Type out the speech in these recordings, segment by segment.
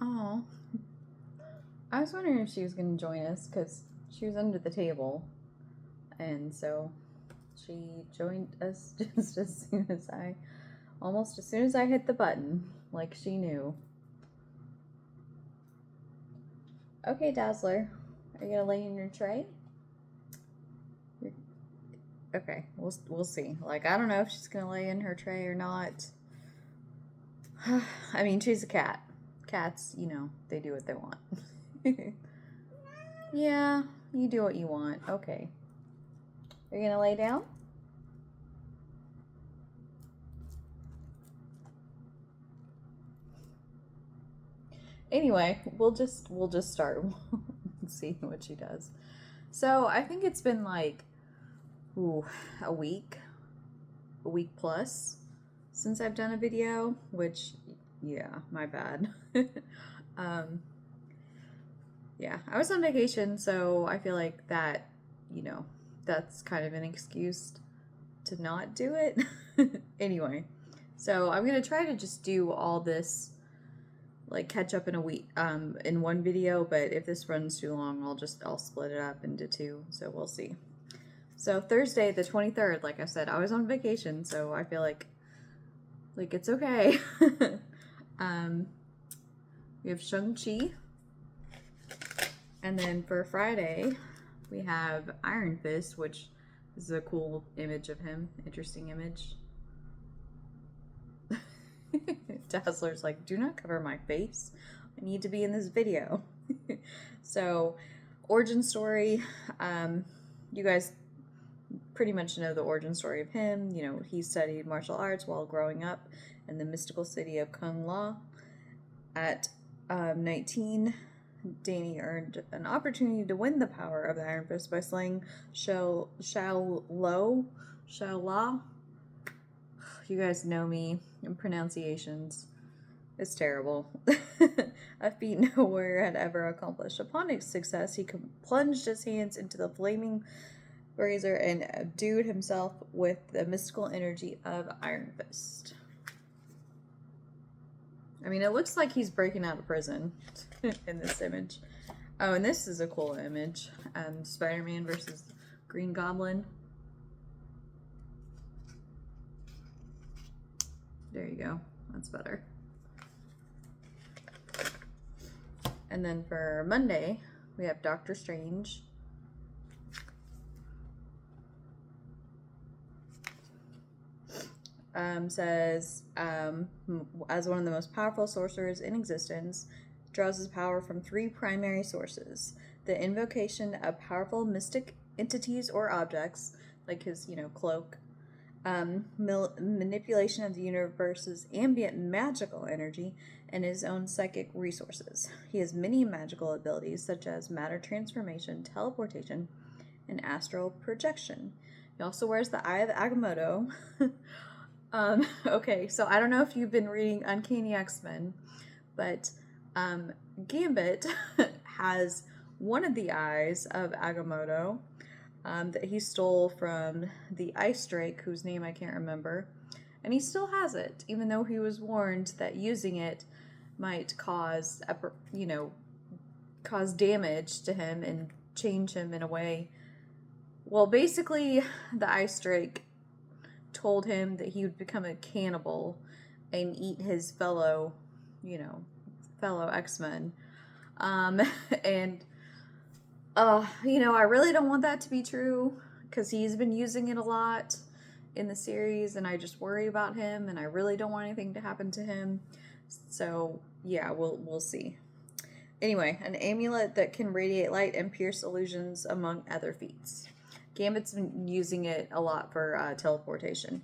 Oh, I was wondering if she was going to join us because she was under the table, and so she joined us just almost as soon as I hit the button, like she knew. Okay, Dazzler, are you gonna lay in your tray? Okay, we'll see. Like, I don't know if she's gonna lay in her tray or not. I mean, she's a cat. Cats, they do what they want. Yeah, you do what you want. Okay. Are you gonna lay down? Anyway, we'll just start. We'll see what she does. So I think it's been like a week plus since I've done a video, which, yeah, my bad. Yeah, I was on vacation, so I feel like that, that's kind of an excuse to not do it. Anyway, so I'm gonna try to just do all this, like, catch up in a week, in one video, but if this runs too long, I'll split it up into two, so we'll see. So Thursday, the 23rd, like I said, I was on vacation, so I feel like it's okay. We have Shang-Chi. And then for Friday, we have Iron Fist, which is a cool image of him. Interesting image. Dazzler's like, do not cover my face. I need to be in this video. So, origin story. You guys pretty much know the origin story of him. He studied martial arts while growing up in the mystical city of Kung Lao. At 19, Danny earned an opportunity to win the power of the Iron Fist by slaying Shao La. You guys know me in pronunciations. It's terrible. A feat nowhere had ever accomplished. Upon his success, he plunged his hands into the flaming razor and endued himself with the mystical energy of Iron Fist. I mean, it looks like he's breaking out of prison in this image. Oh, and this is a cool image. Spider-Man versus Green Goblin. There you go. That's better. And then for Monday, we have Doctor Strange. Says, as one of the most powerful sorcerers in existence, draws his power from three primary sources: the invocation of powerful mystic entities or objects, like his, cloak, manipulation of the universe's ambient magical energy, and his own psychic resources. He has many magical abilities, such as matter transformation, teleportation, and astral projection. He also wears the Eye of Agamotto. Okay, so I don't know if you've been reading Uncanny X-Men, but Gambit has one of the eyes of Agamotto that he stole from the Ice Drake, whose name I can't remember, and he still has it, even though he was warned that using it might cause damage to him and change him in a way. Well, basically, the Ice Drake told him that he would become a cannibal and eat his fellow X-Men. And I really don't want that to be true, because he's been using it a lot in the series, and I just worry about him, and I really don't want anything to happen to him. So yeah, we'll see. Anyway, an amulet that can radiate light and pierce illusions, among other feats. Gambit's been using it a lot for teleportation.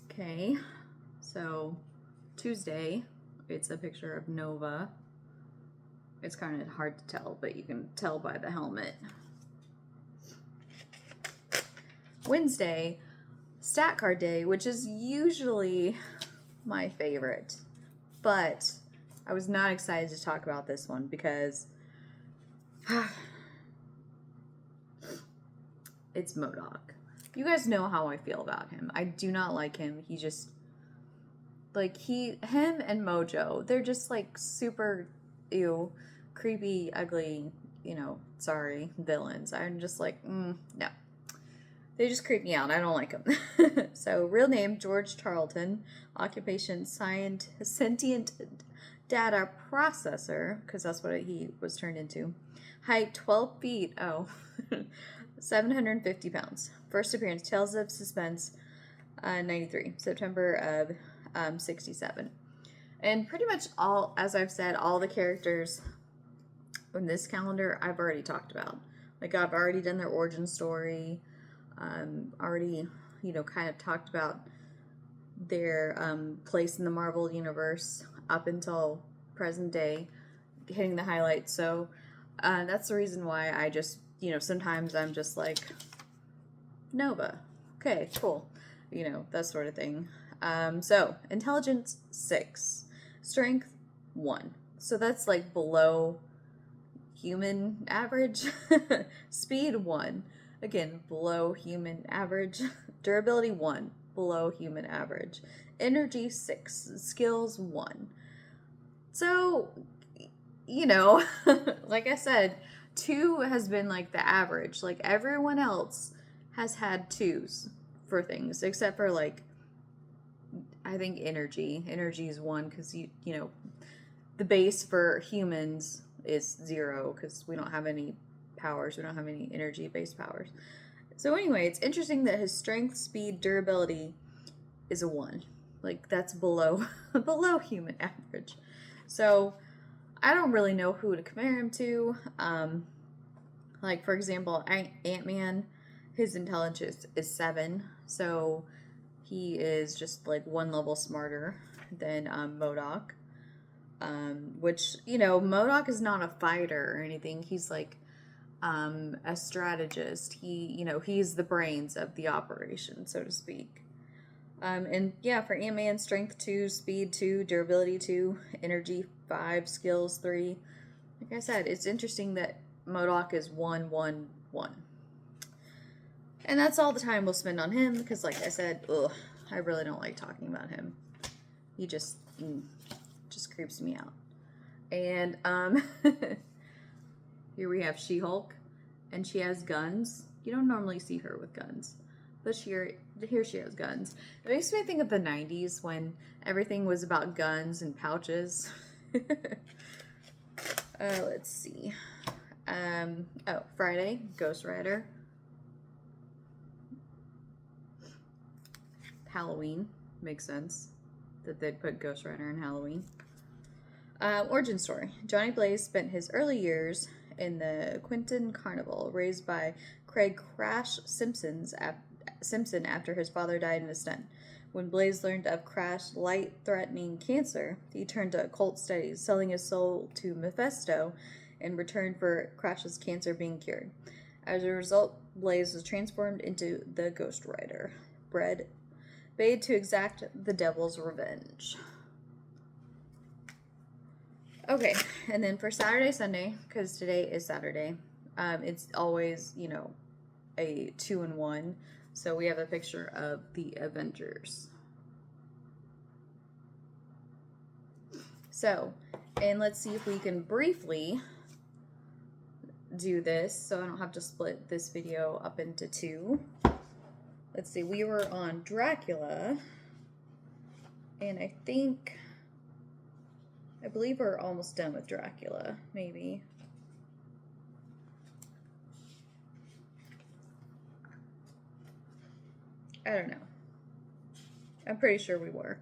Okay, so Tuesday, it's a picture of Nova. It's kind of hard to tell, but you can tell by the helmet. Wednesday, stat card day, which is usually my favorite, but I was not excited to talk about this one because it's M.O.D.O.K. You guys know how I feel about him. I do not like him. He just, like, him and Mojo, they're just, like, super, ew, creepy, ugly, you know, sorry, villains. I'm just like, no. They just creep me out. I don't like them. So, real name, George Charlton. Occupation, sentient data processor, because that's what he was turned into. Height, 12 feet. Oh, 750 pounds. First appearance, Tales of Suspense, 93. September of 67. And pretty much all, as I've said, all the characters in this calendar I've already talked about. Like, I've already done their origin story. Already, you know, kind of talked about their place in the Marvel universe up until present day, hitting the highlights. So that's the reason why I just, you know, sometimes I'm just like, Nova. Okay, cool. You know, that sort of thing. So, intelligence, 6. Strength, 1. So that's like below human average. Speed, 1. Again, below human average. Durability, 1. Below human average. Energy, 6. Skills, 1. So, you know, like I said, 2 has been like the average. Like, everyone else has had 2s for things, except for, like, I think energy. Energy is 1 because, you know, the base for humans is 0 because we don't have any powers. We don't have any energy-based powers. So anyway, it's interesting that his strength, speed, durability is a 1. Like, that's below below human average. So I don't really know who to compare him to. Like, for example, Ant-Man, his intelligence is 7. So he is just like 1 level smarter than M.O.D.O.K. Which, you know, M.O.D.O.K is not a fighter or anything. He's like a strategist. He, you know, he's the brains of the operation, so to speak. And yeah, for Ant-Man, strength 2, speed 2, durability 2, energy 5, skills 3. Like I said, it's interesting that M.O.D.O.K is 1, 1, 1. And that's all the time we'll spend on him, because like I said, I really don't like talking about him. He just creeps me out. And here we have She-Hulk, and she has guns. You don't normally see her with guns, but here she has guns. It makes me think of the 90s when everything was about guns and pouches. Let's see. Friday, Ghost Rider. Halloween, makes sense that they'd put Ghost Rider in Halloween. Origin story. Johnny Blaze spent his early years in the Quinton Carnival, raised by Craig Crash Simpson after his father died in a stunt. When Blaze learned of Crash's life-threatening cancer, he turned to occult studies, selling his soul to Mephisto in return for Crash's cancer being cured. As a result, Blaze was transformed into the Ghost Rider, bade to exact the devil's revenge. Okay, and then for Saturday, Sunday, because today is Saturday, it's always, you know, a 2-in-1. So we have a picture of the Avengers. So, and let's see if we can briefly do this so I don't have to split this video up into 2. Let's see, we were on Dracula, and I believe we're almost done with Dracula, maybe. I don't know. I'm pretty sure we were.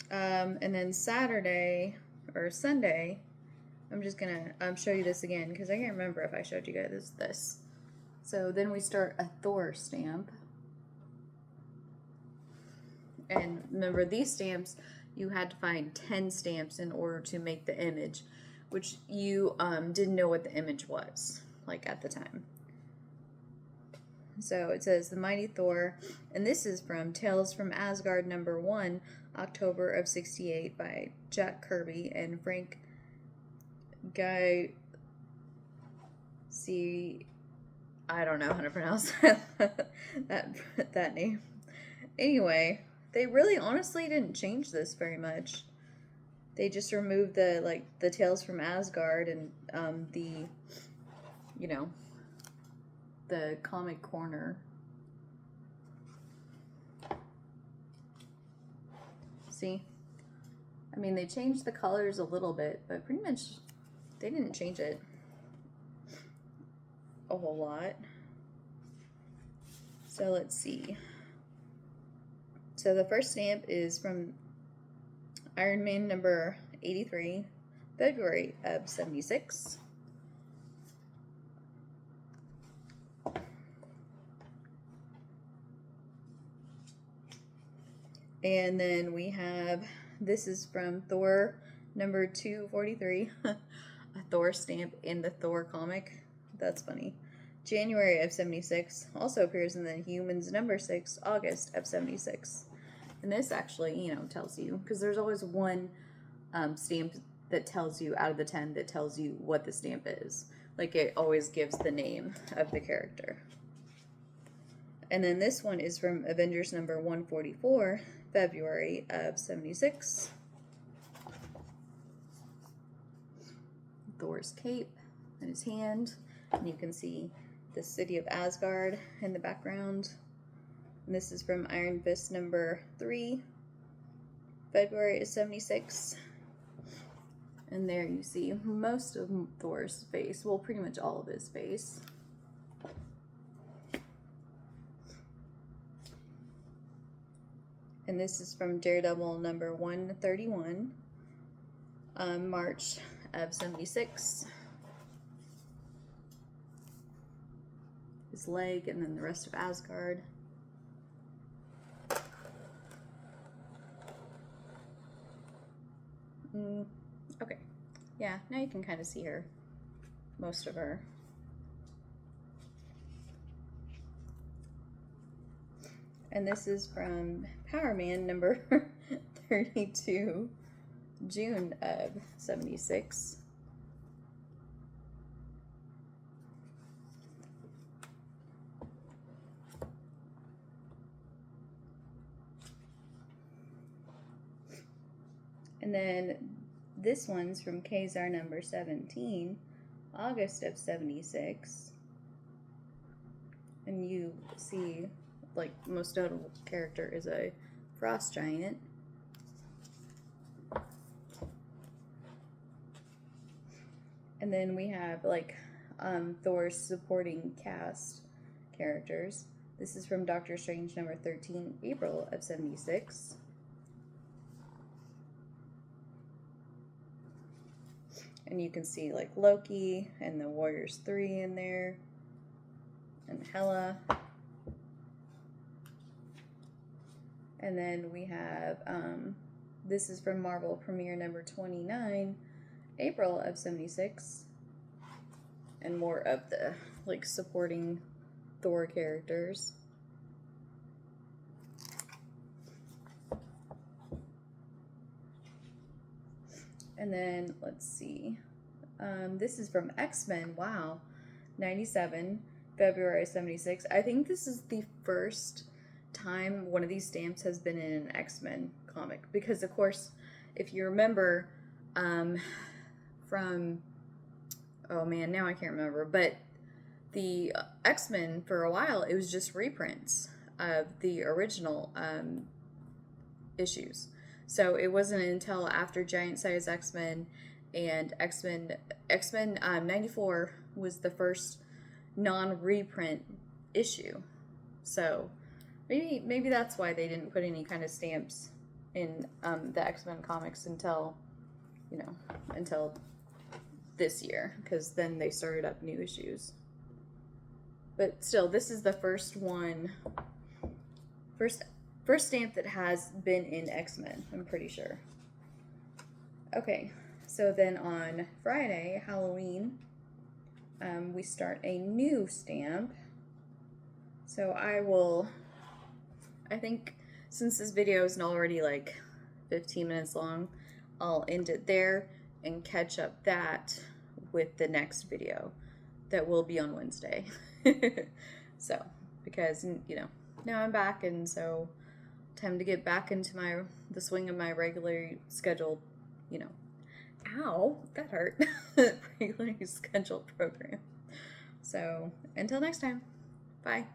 And then Saturday, or Sunday, I'm just gonna show you this again, because I can't remember if I showed you guys this. So then we start a Thor stamp. And remember, these stamps, you had to find 10 stamps in order to make the image, which you didn't know what the image was, like, at the time. So it says The Mighty Thor, and this is from Tales from Asgard #1, October of '68 by Jack Kirby and Frank Guy I don't know how to pronounce that name. Anyway, they really honestly didn't change this very much. They just removed the Tales from Asgard and you know, the comic corner. See? I mean, they changed the colors a little bit, but pretty much they didn't change it a whole lot. So let's see. So the first stamp is from Iron Man number 83, February of 76. And then we have, this is from Thor number 243, a Thor stamp in the Thor comic. That's funny. January of 76, also appears in the Humans number 6, August of 76. And this actually, you know, tells you, because there's always one stamp that tells you out of the 10 that tells you what the stamp is. Like, it always gives the name of the character. And then this one is from Avengers number 144, February of 76. Thor's cape in his hand. And you can see the city of Asgard in the background. And this is from Iron Fist number 3, February of 76. And there you see most of Thor's face. Well, pretty much all of his face. And this is from Daredevil number 131, March of 76. His leg and then the rest of Asgard. Okay. Yeah, now you can kind of see her. Most of her. And this is from Power Man number 32, June of 76. And then this one's from Kazar number 17, August of 76. And you see, like, most notable character is a frost giant. And then we have, like, Thor's supporting cast characters. This is from Doctor Strange number 13, April of 76. And you can see, like, Loki and the Warriors 3 in there. And Hela. And then we have, this is from Marvel Premiere number 29, April of 76. And more of the, like, supporting Thor characters. And then, let's see. This is from X-Men, wow. 97, February 76. I think this is the first time one of these stamps has been in an X-Men comic. Because, of course, if you remember from, oh man, now I can't remember. But the X-Men, for a while, it was just reprints of the original issues. So it wasn't until after Giant Size X-Men and X-Men 94 was the first non-reprint issue. So maybe that's why they didn't put any kind of stamps in the X-Men comics until, you know, until this year, because then they started up new issues. But still, this is the first stamp that has been in X-Men, I'm pretty sure. Okay, so then on Friday, Halloween, we start a new stamp. So I think since this video is already like 15 minutes long, I'll end it there and catch up that with the next video. that will be on Wednesday. So, because, you know, now I'm back, and so time to get back into the swing of my regularly scheduled, you know, ow, that hurt, regularly scheduled program. So, until next time, bye.